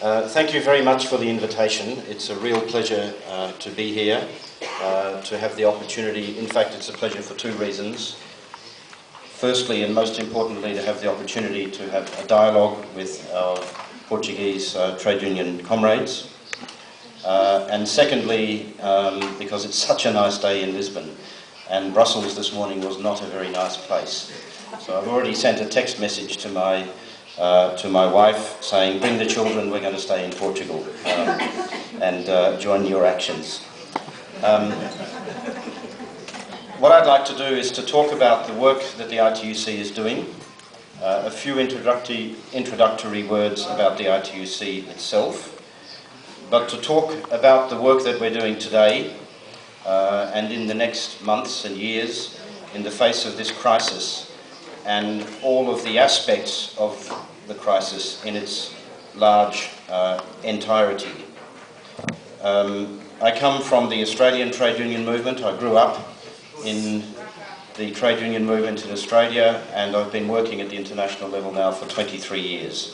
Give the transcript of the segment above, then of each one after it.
Thank you very much for the invitation. It's a real pleasure to be here, to have the opportunity. In fact, it's a pleasure for two reasons. Firstly, and most importantly, to have the opportunity to have a dialogue with our Portuguese trade union comrades. And secondly, because it's such a nice day in Lisbon, and Brussels this morning was not a very nice place. So I've already sent a text message to my wife saying, bring the children, we're going to stay in Portugal, and join your actions. What I'd like to do is to talk about the work that the ITUC is doing, a few introductory words about the ITUC itself, but to talk about the work that we're doing today and in the next months and years in the face of this crisis and all of the aspects of the crisis in its large entirety. I come from the Australian trade union movement. I grew up in the trade union movement in Australia, and I've been working at the international level now for 23 years.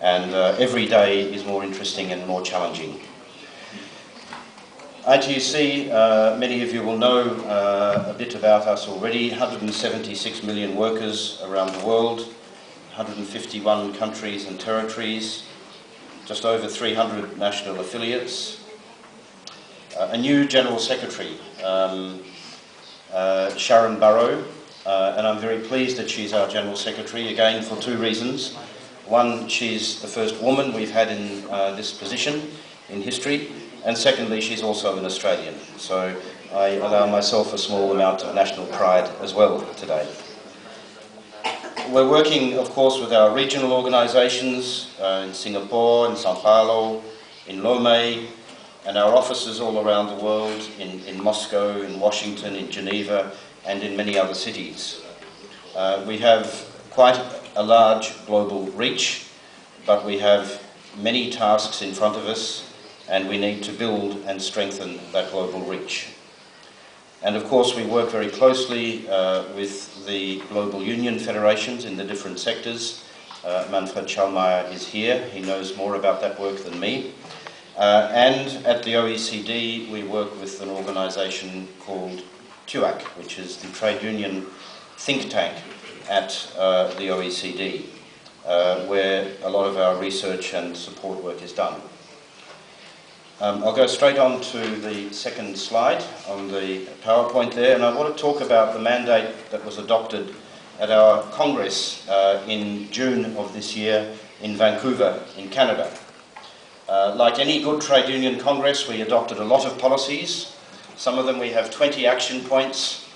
And every day is more interesting and more challenging. ITUC, many of you will know a bit about us already. 176 million workers around the world, 151 countries and territories, just over 300 national affiliates. A new General Secretary, Sharon Burrow, and I'm very pleased that she's our General Secretary, again for two reasons. One, she's the first woman we've had in this position in history, and secondly, she's also an Australian, so I allow myself a small amount of national pride as well today. We're working, of course, with our regional organisations in Singapore, in Sao Paulo, in Lomé, and our offices all around the world, in Moscow, in Washington, in Geneva, and in many other cities. We have quite a large global reach, but we have many tasks in front of us, and we need to build and strengthen that global reach. And of course, we work very closely with the global union federations in the different sectors. Manfred Schallmeier is here. He knows more about that work than me. And at the OECD, we work with an organisation called TUAC, which is the trade union think tank at the OECD, where a lot of our research and support work is done. I'll go straight on to the second slide on the PowerPoint there, and I want to talk about the mandate that was adopted at our Congress in June of this year in Vancouver, in Canada. Like any good trade union Congress, we adopted a lot of policies. Some of them we have 20 action points,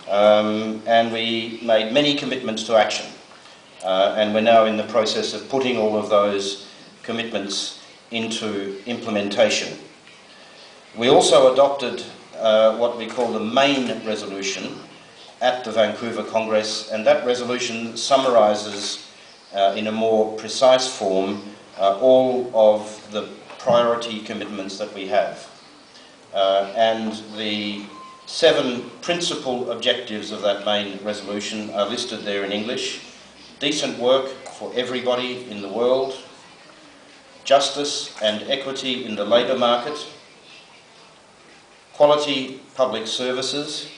and we made many commitments to action. And we're now in the process of putting all of those commitments into implementation. We also adopted what we call the main resolution at the Vancouver Congress, and that resolution summarises in a more precise form all of the priority commitments that we have. And the 7 principal objectives of that main resolution are listed there in English. Decent work for everybody in the world, justice and equity in the labour market, quality public services,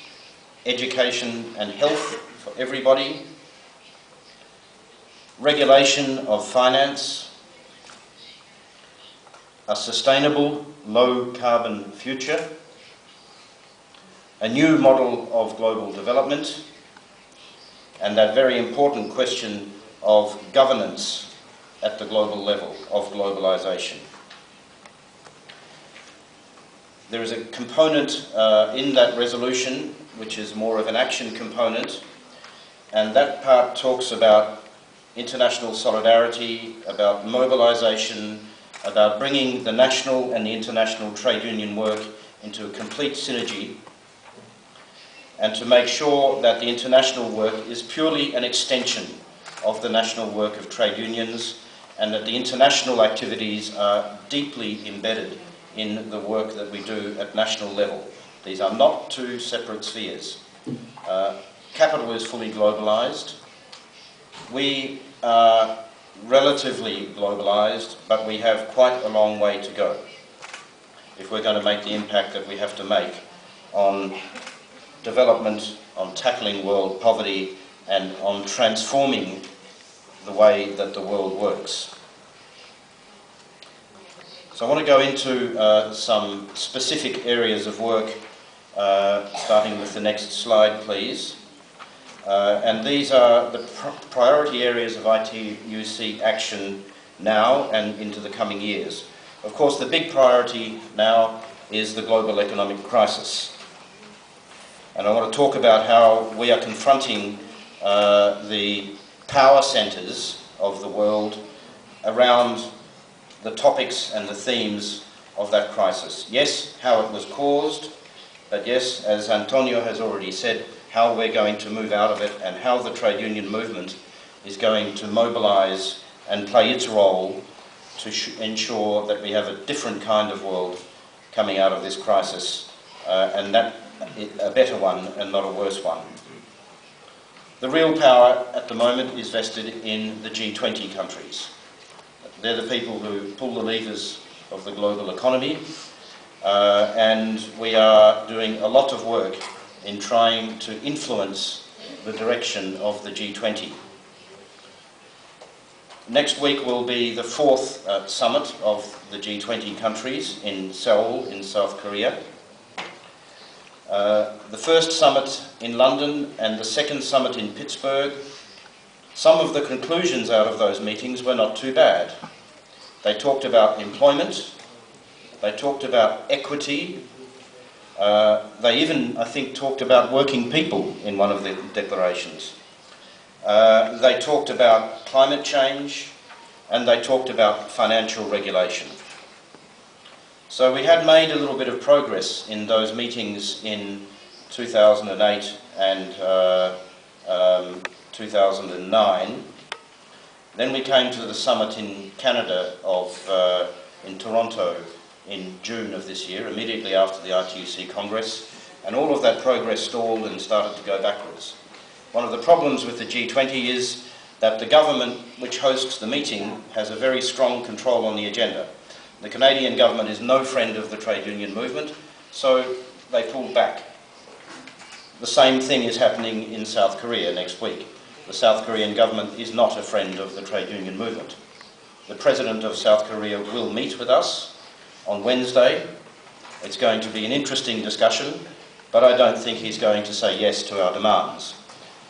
education and health for everybody, regulation of finance, a sustainable low-carbon future, a new model of global development, and that very important question of governance at the global level of globalisation. There is a component in that resolution which is more of an action component, and that part talks about international solidarity, about mobilisation, about bringing the national and the international trade union work into a complete synergy, and to make sure that the international work is purely an extension of the national work of trade unions, and that the international activities are deeply embedded in the work that we do at national level. These are not two separate spheres. Capital is fully globalised. We are relatively globalised, but we have quite a long way to go if we're going to make the impact that we have to make on development, on tackling world poverty, and on transforming the way that the world works. So I want to go into some specific areas of work, starting with the next slide, please. And these are the priority areas of ITUC action now and into the coming years. Of course, the big priority now is the global economic crisis. And I want to talk about how we are confronting the power centres of the world around the topics and the themes of that crisis. Yes, how it was caused, but yes, as Antonio has already said, how we're going to move out of it and how the trade union movement is going to mobilise and play its role to ensure that we have a different kind of world coming out of this crisis, and that a better one and not a worse one. The real power at the moment is vested in the G20 countries. They're the people who pull the levers of the global economy, and we are doing a lot of work in trying to influence the direction of the G20. Next week will be the fourth summit of the G20 countries in Seoul, in South Korea. The first summit in London and the second summit in Pittsburgh, some of the conclusions out of those meetings were not too bad. They talked about employment, they talked about equity, they even, I think, talked about working people in one of the declarations. They talked about climate change, and they talked about financial regulation. So we had made a little bit of progress in those meetings in 2008 and 2009. Then we came to the summit in Canada in Toronto in June of this year, immediately after the ITUC Congress, and all of that progress stalled and started to go backwards. One of the problems with the G20 is that the government which hosts the meeting has a very strong control on the agenda. The Canadian government is no friend of the trade union movement, so they pulled back. The same thing is happening in South Korea next week. The South Korean government is not a friend of the trade union movement. The President of South Korea will meet with us on Wednesday. It's going to be an interesting discussion, but I don't think he's going to say yes to our demands.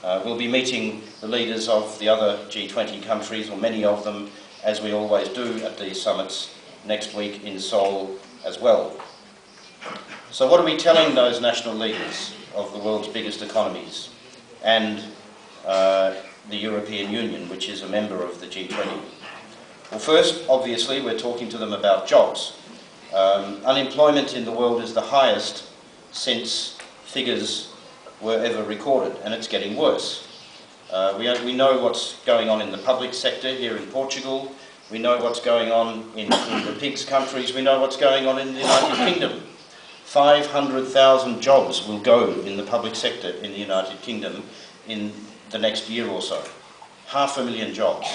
We'll be meeting the leaders of the other G20 countries, or many of them, as we always do at these summits, next week in Seoul as well. So what are we telling those national leaders of the world's biggest economies and the European Union, which is a member of the G20? Well, first, obviously, we're talking to them about jobs. Unemployment in the world is the highest since figures were ever recorded, and it's getting worse. We know what's going on in the public sector here in Portugal. We know what's going on in the PIGS countries. We know what's going on in the United Kingdom. 500,000 jobs will go in the public sector in the United Kingdom in the next year or so. 500,000 jobs,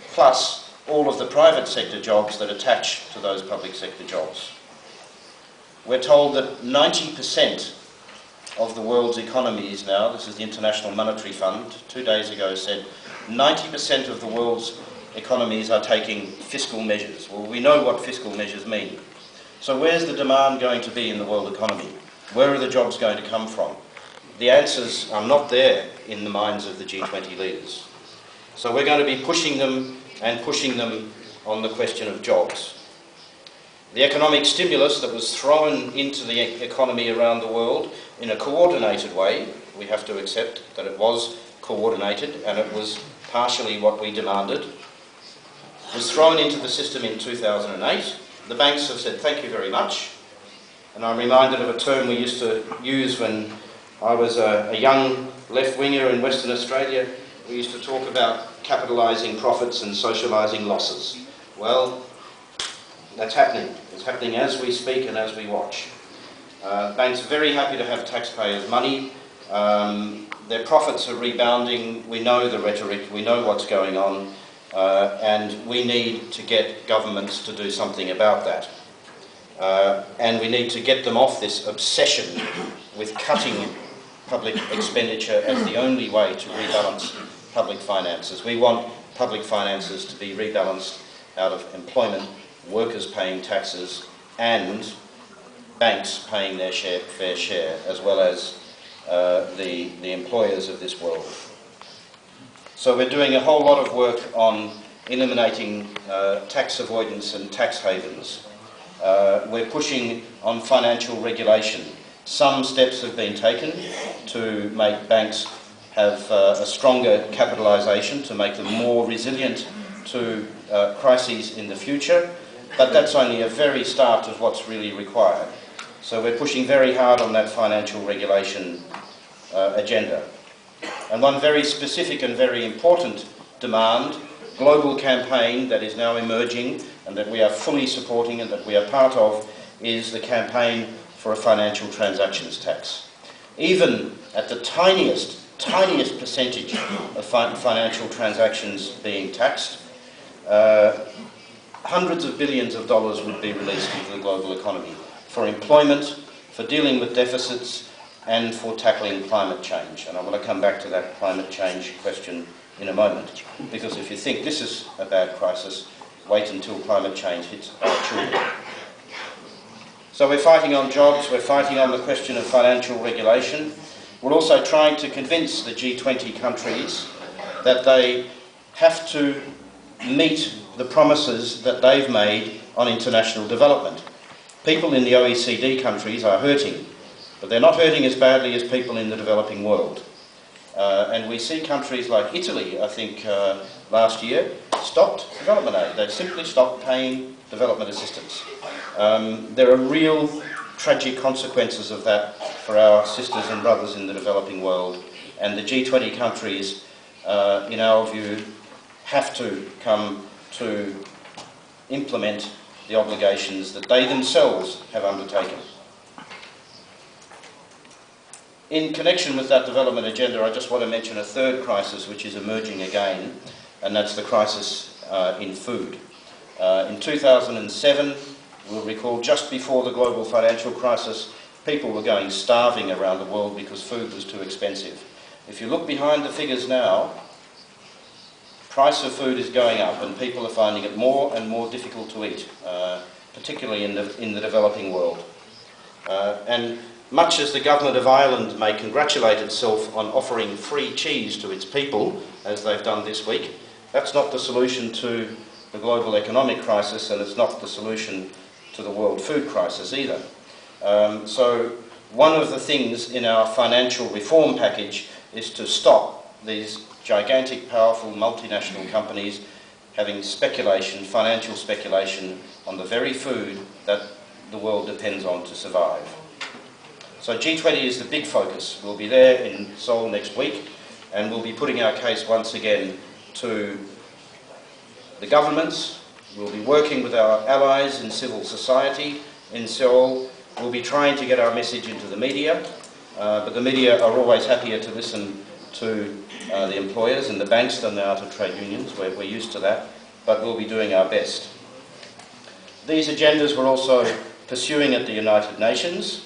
plus all of the private sector jobs that attach to those public sector jobs. We're told that 90% of the world's economies now, this is the International Monetary Fund, 2 days ago said 90% of the world's economies are taking fiscal measures. Well, we know what fiscal measures mean. So where's the demand going to be in the world economy? Where are the jobs going to come from? The answers are not there in the minds of the G20 leaders. So we're going to be pushing them on the question of jobs. The economic stimulus that was thrown into the economy around the world in a coordinated way, we have to accept that it was coordinated and it was partially what we demanded, was thrown into the system in 2008. The banks have said thank you very much, and I'm reminded of a term we used to use when I was a young left-winger in Western Australia. We used to talk about capitalising profits and socialising losses. Well, that's happening. It's happening as we speak and as we watch. Banks are very happy to have taxpayers' money. Their profits are rebounding. We know the rhetoric. We know what's going on. and we need to get governments to do something about that. And we need to get them off this obsession with cutting public expenditure as the only way to rebalance public finances. We want public finances to be rebalanced out of employment, workers paying taxes, and banks paying their fair share, as well as the employers of this world. So we're doing a whole lot of work on eliminating tax avoidance and tax havens. We're pushing on financial regulation. Some steps have been taken to make banks have a stronger capitalisation, to make them more resilient to crises in the future, but that's only a very start of what's really required. So we're pushing very hard on that financial regulation agenda. And one very specific and very important demand, global campaign that is now emerging and that we are fully supporting and that we are part of, is the campaign for a financial transactions tax. Even at the tiniest percentage of financial transactions being taxed, hundreds of billions of dollars would be released into the global economy for employment, for dealing with deficits, and for tackling climate change. And I want to come back to that climate change question in a moment, because if you think this is a bad crisis, wait until climate change hits our children. So we're fighting on jobs, we're fighting on the question of financial regulation. We're also trying to convince the G20 countries that they have to meet the promises that they've made on international development. People in the OECD countries are hurting, but they're not hurting as badly as people in the developing world. And we see countries like Italy, I think last year, stopped development aid. They simply stopped paying development assistance. There are real tragic consequences of that for our sisters and brothers in the developing world, and the G20 countries, in our view, have to come to implement the obligations that they themselves have undertaken. In connection with that development agenda, I just want to mention a third crisis which is emerging again, and that's the crisis in food. In 2007, we'll recall, just before the global financial crisis, people were going starving around the world because food was too expensive. If you look behind the figures now, price of food is going up and people are finding it more and more difficult to eat, particularly in the developing world. And much as the government of Ireland may congratulate itself on offering free cheese to its people, as they've done this week, that's not the solution to the global economic crisis, and it's not the solution to the world food crisis either. So one of the things in our financial reform package is to stop these gigantic, powerful multinational companies having speculation, financial speculation, on the very food that the world depends on to survive. So G20 is the big focus. We'll be there in Seoul next week, and we'll be putting our case once again to the governments. We'll be working with our allies in civil society in Seoul. We'll be trying to get our message into the media, but the media are always happier to listen to the employers and the banks than they are to trade unions. We're used to that, but we'll be doing our best. These agendas we're also pursuing at the United Nations.